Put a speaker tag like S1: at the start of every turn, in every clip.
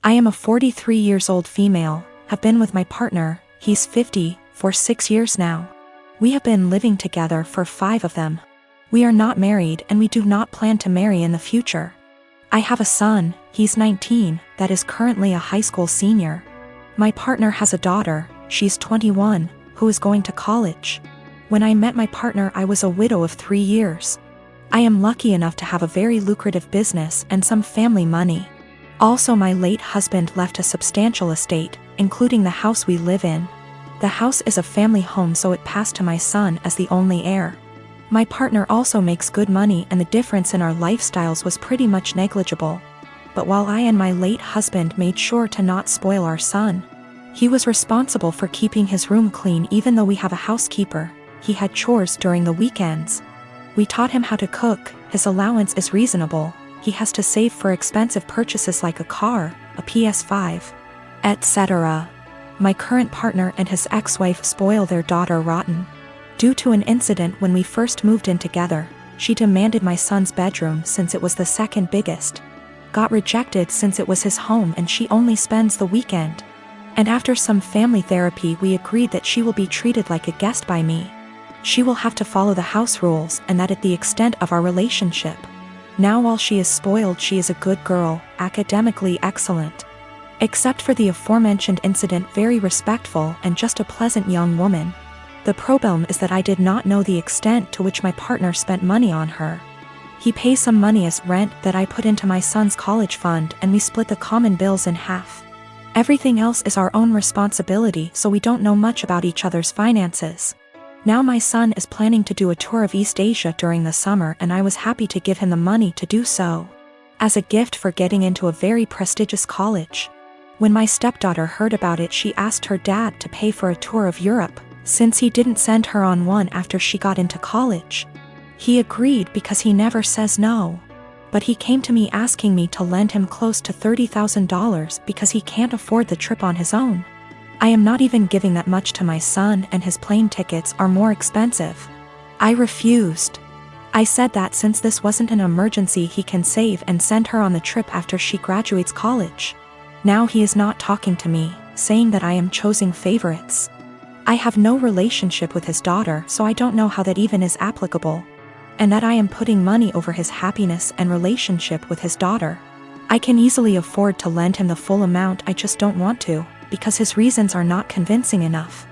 S1: I am a 43 years old female, have been with my partner, he's 50, for 6 years now. We have been living together for 5 of them. We are not married and we do not plan to marry in the future. I have a son, he's 19, that is currently a high school senior. My partner has a daughter, she's 21, who is going to college. When I met my partner, I was a widow of 3 years. I am lucky enough to have a very lucrative business and some family money. Also, my late husband left a substantial estate, including the house we live in. The house is a family home, so it passed to my son as the only heir. My partner also makes good money and the difference in our lifestyles was pretty much negligible. But while I and my late husband made sure to not spoil our son, he was responsible for keeping his room clean. Even though we have a housekeeper, he had chores during the weekends. We taught him how to cook, his allowance is reasonable, he has to save for expensive purchases like a car, a PS5, etc. My current partner and his ex-wife spoil their daughter rotten. Due to an incident when we first moved in together, she demanded my son's bedroom since it was the second biggest. Got rejected since it was his home and she only spends the weekend. And after some family therapy, we agreed that she will be treated like a guest by me. She will have to follow the house rules and that at the extent of our relationship. Now while she is spoiled, she is a good girl, academically excellent. Except for the aforementioned incident, very respectful and just a pleasant young woman. The problem is that I did not know the extent to which my partner spent money on her. He pays some money as rent that I put into my son's college fund and we split the common bills in half. Everything else is our own responsibility, so we don't know much about each other's finances. Now my son is planning to do a tour of East Asia during the summer and I was happy to give him the money to do so, as a gift for getting into a very prestigious college. When my stepdaughter heard about it, she asked her dad to pay for a tour of Europe, since he didn't send her on one after she got into college. He agreed because he never says no. But he came to me asking me to lend him close to $30,000 because he can't afford the trip on his own. I am not even giving that much to my son and his plane tickets are more expensive. I refused. I said that since this wasn't an emergency, he can save and send her on the trip after she graduates college. Now he is not talking to me, saying that I am choosing favorites. I have no relationship with his daughter, so I don't know how that even is applicable. And that I am putting money over his happiness and relationship with his daughter. I can easily afford to lend him the full amount, I just don't want to, because his reasons are not convincing enough.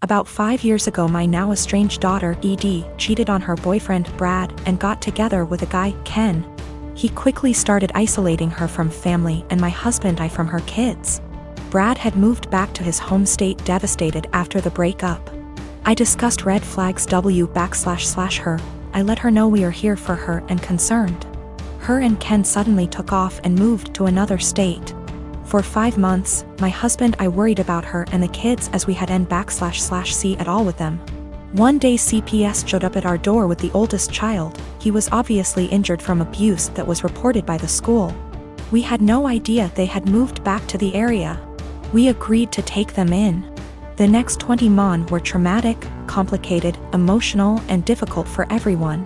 S1: About 5 years ago, my now estranged daughter, Edie, cheated on her boyfriend, Brad, and got together with a guy, Ken. He quickly started isolating her from family and my husband and I from her kids. Brad had moved back to his home state devastated after the breakup. I discussed red flags her. I let her know we are here for her and concerned. Her and Ken suddenly took off and moved to another state. For 5 months, my husband and I worried about her and the kids as we had //see at all with them. One day CPS showed up at our door with the oldest child. He was obviously injured from abuse that was reported by the school. We had no idea they had moved back to the area. We agreed to take them in. The next 20 months were traumatic, complicated, emotional, and difficult for everyone.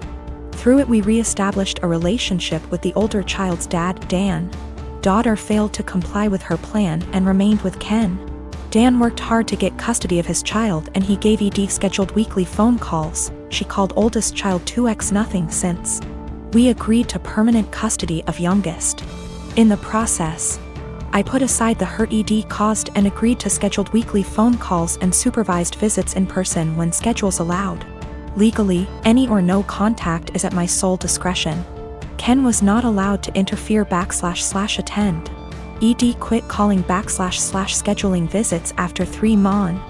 S1: Through it we re-established a relationship with the older child's dad, Dan. Daughter failed to comply with her plan and remained with Ken. Dan worked hard to get custody of his child and he gave Edie scheduled weekly phone calls. She called oldest child 2x nothing since. We agreed to permanent custody of youngest. In the process, I put aside the hurt Edie caused and agreed to scheduled weekly phone calls and supervised visits in person when schedules allowed. Legally, any or no contact is at my sole discretion. Ken was not allowed to interfere //attend. Edie quit calling //scheduling visits after 3 months.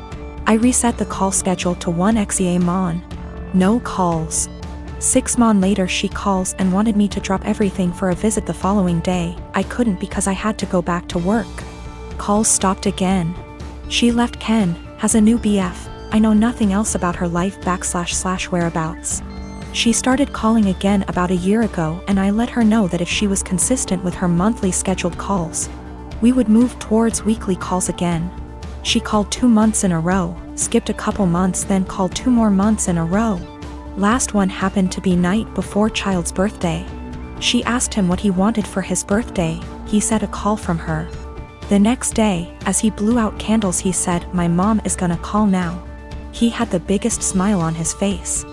S1: I reset the call schedule to 1 XEA month. No calls. 6 months later she calls and wanted me to drop everything for a visit the following day. I couldn't because I had to go back to work. Calls stopped again. She left Ken, has a new BF. I know nothing else about her life / whereabouts. She started calling again about a year ago and I let her know that if she was consistent with her monthly scheduled calls, we would move towards weekly calls again. She called 2 months in a row, skipped a couple months, then called 2 more months in a row. Last one happened to be night before child's birthday. She asked him what he wanted for his birthday. He said a call from her. The next day, as he blew out candles, he said, "My mom is gonna call now." He had the biggest smile on his face.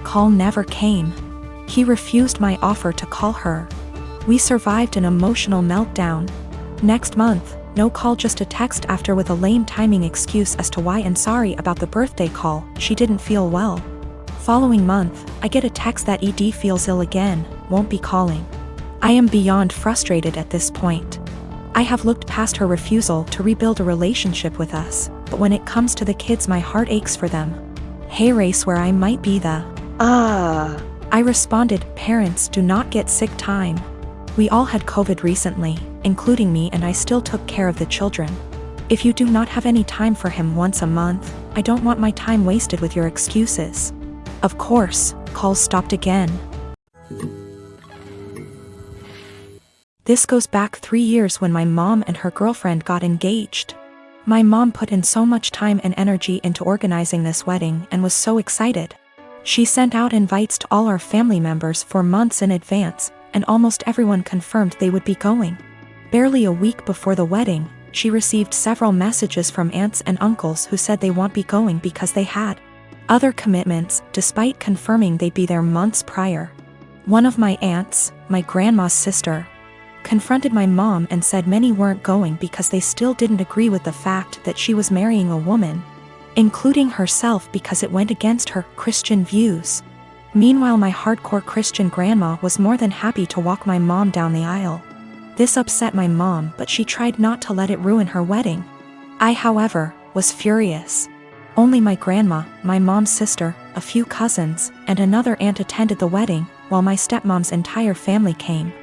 S1: Call never came. He refused my offer to call her. We survived an emotional meltdown. Next month, no call, just a text after with a lame timing excuse as to why and sorry about the birthday call, she didn't feel well. Following month, I get a text that ED feels ill again, won't be calling. I am beyond frustrated at this point. I have looked past her refusal to rebuild a relationship with us, but when it comes to the kids, my heart aches for them. Hey race, where I might be the I responded, "Parents do not get sick time. We all had COVID recently, including me, and I still took care of the children. If you do not have any time for him once a month, I don't want my time wasted with your excuses." Of course, calls stopped again. This goes back 3 years when my mom and her girlfriend got engaged. My mom put in so much time and energy into organizing this wedding and was so excited. She sent out invites to all our family members for months in advance, and almost everyone confirmed they would be going. Barely a week before the wedding, she received several messages from aunts and uncles who said they won't be going because they had other commitments, despite confirming they'd be there months prior. One of my aunts, my grandma's sister, confronted my mom and said many weren't going because they still didn't agree with the fact that she was marrying a woman, including herself, because it went against her Christian views. Meanwhile, my hardcore Christian grandma was more than happy to walk my mom down the aisle. This upset my mom, but she tried not to let it ruin her wedding. I, however, was furious. Only my grandma, my mom's sister, a few cousins, and another aunt attended the wedding, while my stepmom's entire family came.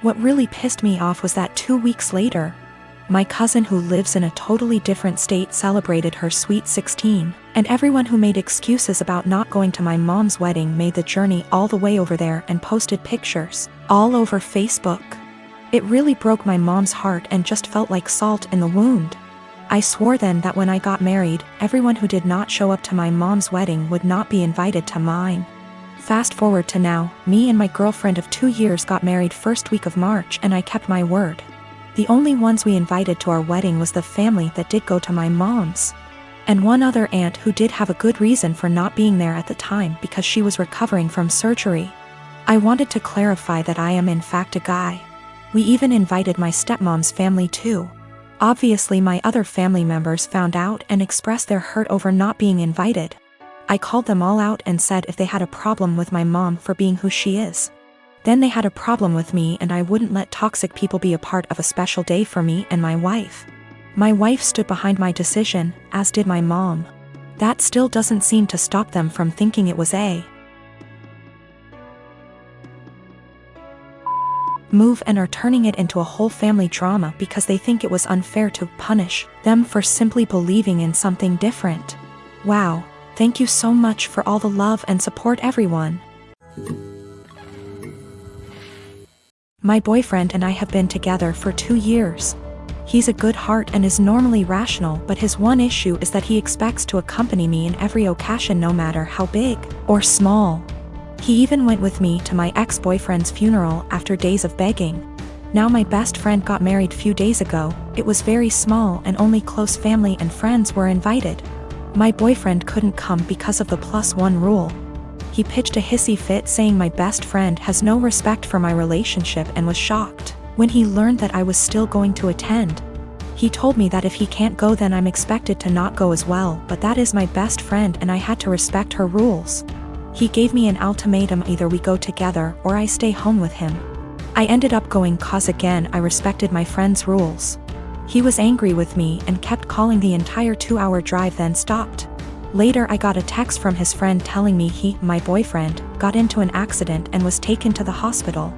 S1: What really pissed me off was that 2 weeks later, my cousin who lives in a totally different state celebrated her sweet 16, and everyone who made excuses about not going to my mom's wedding made the journey all the way over there and posted pictures all over Facebook. It really broke my mom's heart and just felt like salt in the wound. I swore then that when I got married, everyone who did not show up to my mom's wedding would not be invited to mine. Fast forward to now, me and my girlfriend of 2 years got married first week of March, and I kept my word. The only ones we invited to our wedding was the family that did go to my mom's, and one other aunt who did have a good reason for not being there at the time because she was recovering from surgery. I wanted to clarify that I am in fact a guy. We even invited my stepmom's family too. Obviously my other family members found out and expressed their hurt over not being invited. I called them all out and said if they had a problem with my mom for being who she is, then they had a problem with me, and I wouldn't let toxic people be a part of a special day for me and my wife. My wife stood behind my decision, as did my mom. That still doesn't seem to stop them from thinking it was a move and are turning it into a whole family drama because they think it was unfair to punish them for simply believing in something different. Wow, thank you so much for all the love and support, everyone. My boyfriend and I have been together for 2 years. He's a good heart and is normally rational, but his one issue is that he expects to accompany me in every occasion, no matter how big or small. He even went with me to my ex-boyfriend's funeral after days of begging. Now my best friend got married few days ago. It was very small and only close family and friends were invited. My boyfriend couldn't come because of the +1 rule. He pitched a hissy fit saying my best friend has no respect for my relationship and was shocked when he learned that I was still going to attend. He told me that if he can't go then I'm expected to not go as well, but that is my best friend and I had to respect her rules. He gave me an ultimatum: either we go together or I stay home with him. I ended up going cause again I respected my friend's rules. He was angry with me and kept calling the entire 2-hour drive, then stopped. Later I got a text from his friend telling me he, my boyfriend, got into an accident and was taken to the hospital.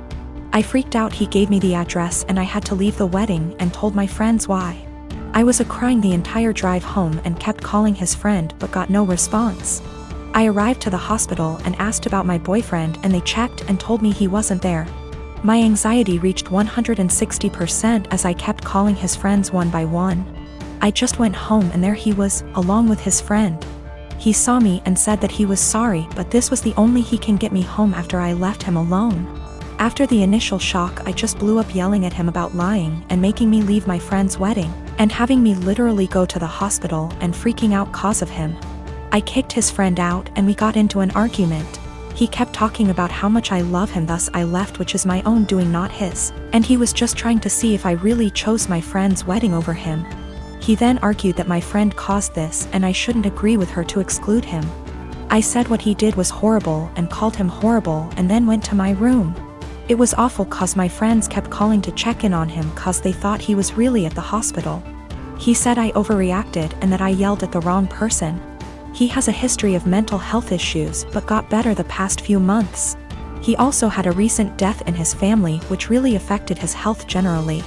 S1: I freaked out. He gave me the address and I had to leave the wedding and told my friends why. I was crying the entire drive home and kept calling his friend but got no response. I arrived to the hospital and asked about my boyfriend and they checked and told me he wasn't there. My anxiety reached 160% as I kept calling his friends one by one. I just went home and there he was, along with his friend. He saw me and said that he was sorry, but this was the only he can get me home after I left him alone. After the initial shock, I just blew up yelling at him about lying and making me leave my friend's wedding, and having me literally go to the hospital and freaking out cause of him. I kicked his friend out and we got into an argument. He kept talking about how much I love him, thus I left, which is my own doing, not his, and he was just trying to see if I really chose my friend's wedding over him. He then argued that my friend caused this and I shouldn't agree with her to exclude him. I said what he did was horrible and called him horrible and then went to my room. It was awful cause my friends kept calling to check in on him cause they thought he was really at the hospital. He said I overreacted and that I yelled at the wrong person. He has a history of mental health issues but got better the past few months. He also had a recent death in his family which really affected his health generally.